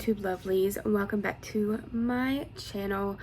YouTube lovelies, and welcome back to my channel.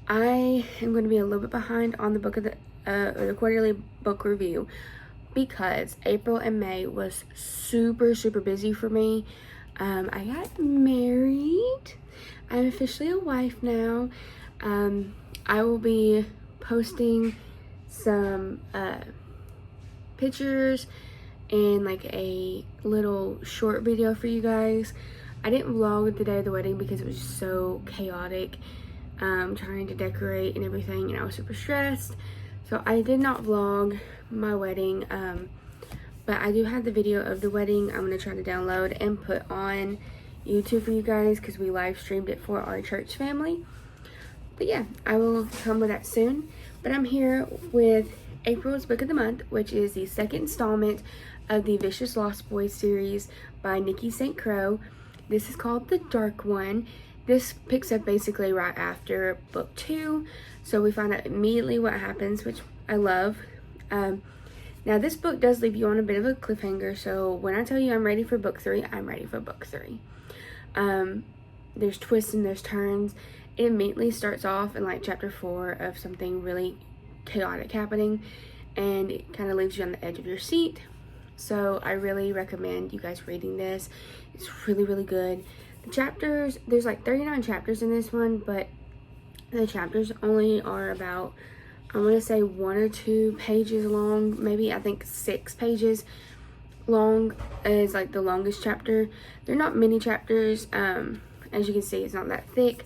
I am going to be a little bit behind on the the quarterly book review because April and May was super busy for me. I got married. I'm officially a wife now. I will be posting some pictures and like a little short video for you guys. I didn't vlog the day of the wedding because it was so chaotic, trying to decorate and everything, and I was super stressed, so I did not vlog my wedding. But I do have the video of the wedding. I'm gonna try to download and put on YouTube for you guys because we live streamed it for our church family. But yeah, I will come with that soon. But I'm here with April's book of the month, which is the second installment of the Vicious Lost Boys series by Nikki St. Croix. This is called The Dark One. This picks up basically right after book 2, so we find out immediately what happens, which I love. Now this book does leave you on a bit of a cliffhanger, so when I tell you I'm ready for book 3, I'm ready for book 3. There's twists and there's turns. It immediately starts off in like chapter 4 of something really chaotic happening, and it kind of leaves you on the edge of your seat. So I really recommend you guys reading this. It's really good. The chapters, there's like 39 chapters in this one, but the chapters only are about, I want to say 1 or 2 pages long, maybe I think 6 pages long is like the longest chapter. They're not many chapters. As you can see, it's not that thick.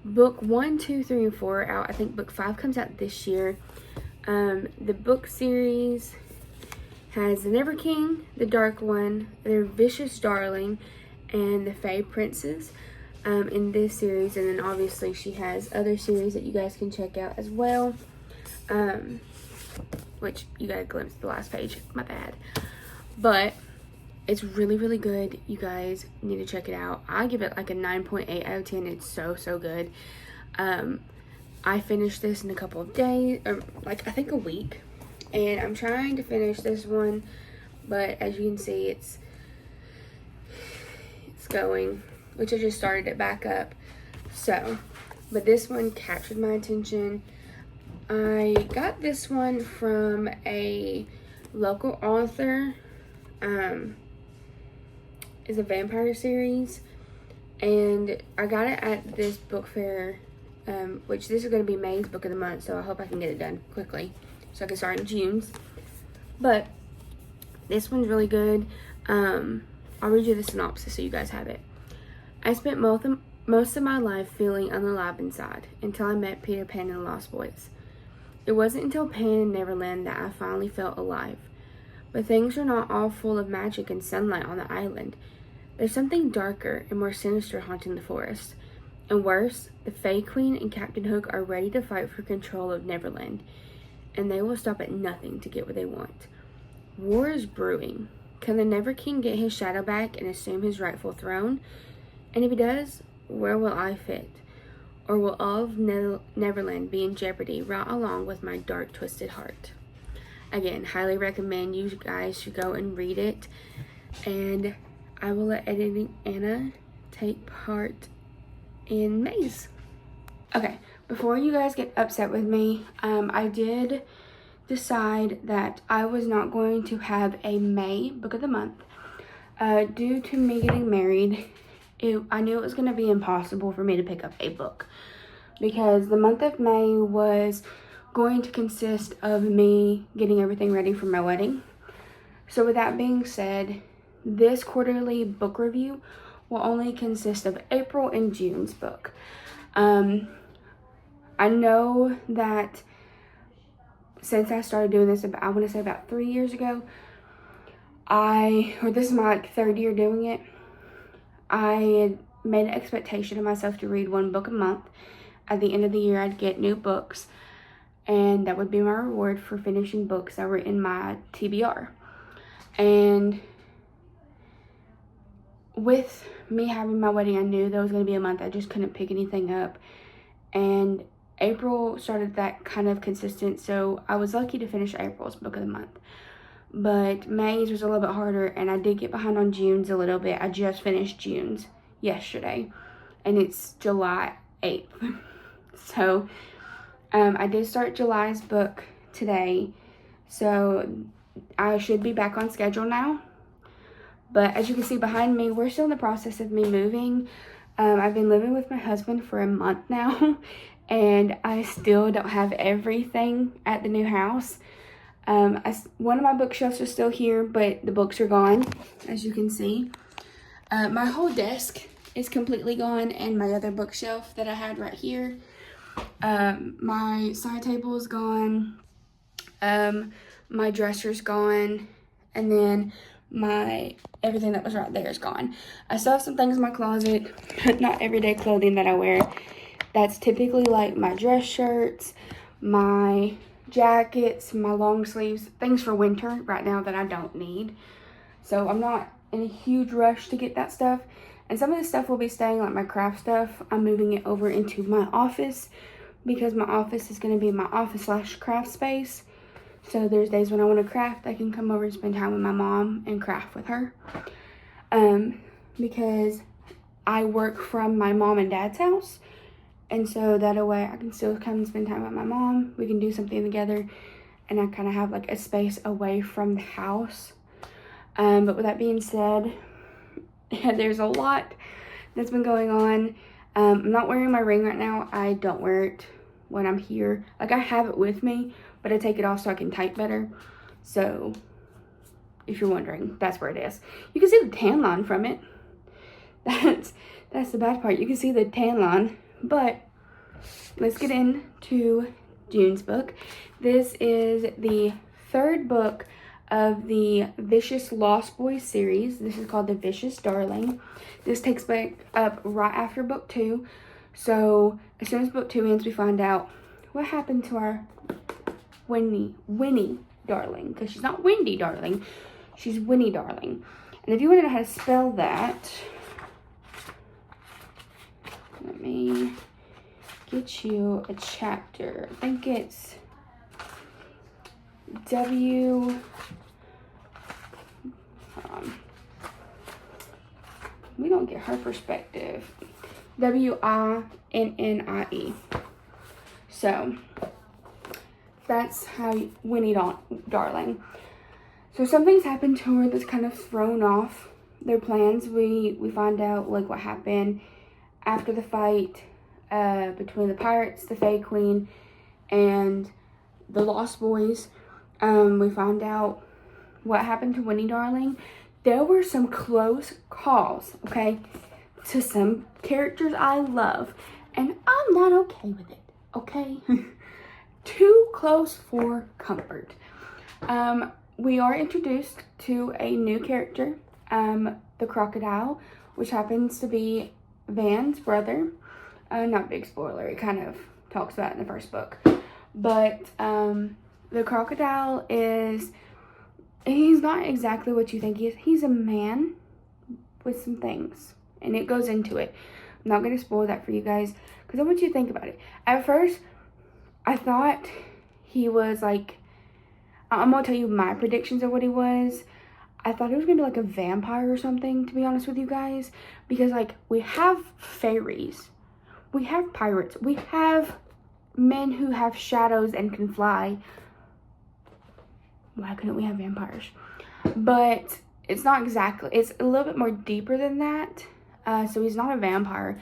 Book 1, 2, 3, and 4 are out. I think book 5 comes out this year. The book series has the Never King, the Dark One, their Vicious Darling, and the Fae Princess in this series. And then obviously she has other series that you guys can check out as well, which you got a glimpse of the last page, my bad. But it's really good. You guys need to check it out. I give it like a 9.8 out of 10. It's so good. I finished this in a couple of days, or like I think a week, and I'm trying to finish this one, but as you can see, it's going, which I just started it back up. So, but this one captured my attention. I got this one from a local author. It's a vampire series, and I got it at this book fair, which this is going to be May's book of the month, so I hope I can get it done quickly so I can start in June's. But this one's really good. I'll read you the synopsis so you guys have it. I spent most of my life feeling unalive inside until I met Peter Pan and the Lost Boys. It wasn't until Pan in Neverland that I finally felt alive. But things are not all full of magic and sunlight on the island. There's something darker and more sinister haunting the forest. And worse, the Fae Queen and Captain Hook are ready to fight for control of Neverland, and they will stop at nothing to get what they want. War is brewing. Can the Never King get his shadow back and assume his rightful throne? And if he does, where will I fit? Or will all of Neverland be in jeopardy right along with my dark, twisted heart? Again, highly recommend you guys should go and read it. And I will let Editing Anna take part in May's. Okay, before you guys get upset with me, I did decide that I was not going to have a May book of the month. Due to me getting married, I knew it was going to be impossible for me to pick up a book, because the month of May was going to consist of me getting everything ready for my wedding. So with that being said, this quarterly book review will only consist of April and June's book. I know that since I started doing this, I want to say about 3 years ago, this is my like 3rd year doing it, I had made an expectation of myself to read 1 book a month. At the end of the year, I'd get new books, and that would be my reward for finishing books that were in my TBR. And with me having my wedding, I knew there was going to be a month I just couldn't pick anything up, and April started that kind of consistent, so I was lucky to finish April's book of the month. But May's was a little bit harder, and I did get behind on June's a little bit. I just finished June's yesterday, and it's July 8th. So I did start July's book today, so I should be back on schedule now. But as you can see behind me, we're still in the process of me moving. I've been living with my husband for a month now, and I still don't have everything at the new house. One of my bookshelves are still here, but the books are gone, as you can see. My whole desk is completely gone, and my other bookshelf that I had right here. My side table is gone. My dresser's gone, and then everything that was right there is gone. I still have some things in my closet, not everyday clothing that I wear. That's typically like my dress shirts, my jackets, my long sleeves, things for winter right now that I don't need. So I'm not in a huge rush to get that stuff. And some of this stuff will be staying, like my craft stuff. I'm moving it over into my office because my office is going to be my office/craft space. So there's days when I want to craft, I can come over and spend time with my mom and craft with her. Because I work from my mom and dad's house. And so that way I can still come and spend time with my mom. We can do something together. And I kind of have like a space away from the house. But with that being said, there's a lot that's been going on. I'm not wearing my ring right now. I don't wear it when I'm here. Like, I have it with me, but I take it off so I can type better. So if you're wondering, that's where it is. You can see the tan line from it. That's the bad part. You can see the tan line. But let's get into June's book. This is the third book of the Vicious Lost Boys series. This is called The Vicious Darling. This takes back up right after book 2. So as soon as book 2 ends, we find out what happened to our Winnie Darling. Because she's not Wendy Darling, she's Winnie Darling. And if you want to know how to spell that, let me get you a chapter. I think it's we don't get her perspective. Winnie. So that's how Winnie Darling. So something's happened to her that's kind of thrown off their plans. We find out like what happened after the fight between the pirates, the Fae Queen, and the Lost Boys. We found out what happened to Winnie Darling. There were some close calls, okay, to some characters I love, and I'm not okay with it, okay? Too close for comfort. We are introduced to a new character, the Crocodile, which happens to be Van's brother. Not big spoiler, it kind of talks about it in the first book. But the Crocodile he's not exactly what you think he is. He's a man with some things, and it goes into it. I'm not going to spoil that for you guys, because I want you to think about it. At first, I thought he was like, I'm going to tell you my predictions of what he was. I thought he was going to be like a vampire or something, to be honest with you guys. Because, like, we have fairies. We have pirates. We have men who have shadows and can fly. Why couldn't we have vampires? But it's not exactly. It's a little bit more deeper than that. So he's not a vampire.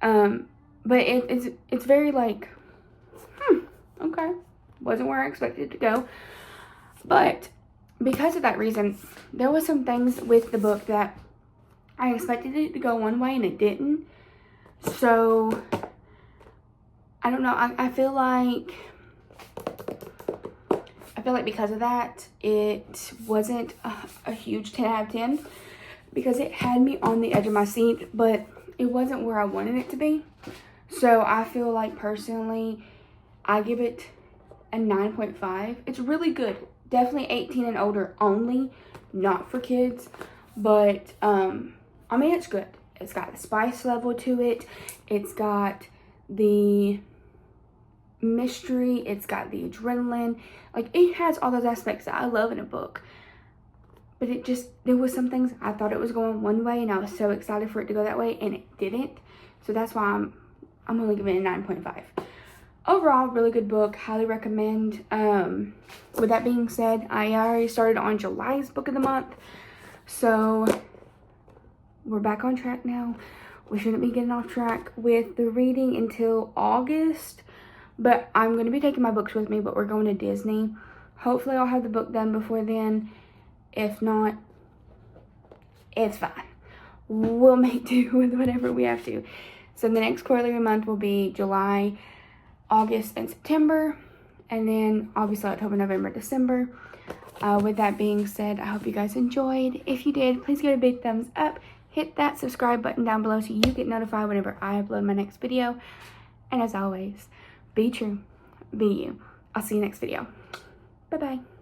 But it's very like, okay. Wasn't where I expected it to go. But because of that reason, there was some things with the book that I expected it to go one way and it didn't. So, I don't know. I feel like because of that, it wasn't a huge 10 out of 10. Because it had me on the edge of my seat, but it wasn't where I wanted it to be. So, I feel like personally, I give it a 9.5. It's really good. Definitely 18 and older only, not for kids. But, I mean, it's good. It's got the spice level to it. It's got the mystery. It's got the adrenaline. Like, it has all those aspects that I love in a book. but it just, there was some things I thought it was going one way and I was so excited for it to go that way and it didn't. So that's why I'm only giving it a 9.5. Overall, really good book, highly recommend. With that being said, I already started on July's book of the month, so we're back on track now. We shouldn't be getting off track with the reading until August, but I'm going to be taking my books with me, but we're going to Disney. Hopefully I'll have the book done before then. If not, it's fine. We'll make do with whatever we have to. So the next quarterly month will be July, August, and September, and then obviously October, November, December. With that being said, I hope you guys enjoyed. If you did, please give it a big thumbs up. Hit that subscribe button down below so you get notified whenever I upload my next video. And as always, be true, be you. I'll see you next video. Bye-bye.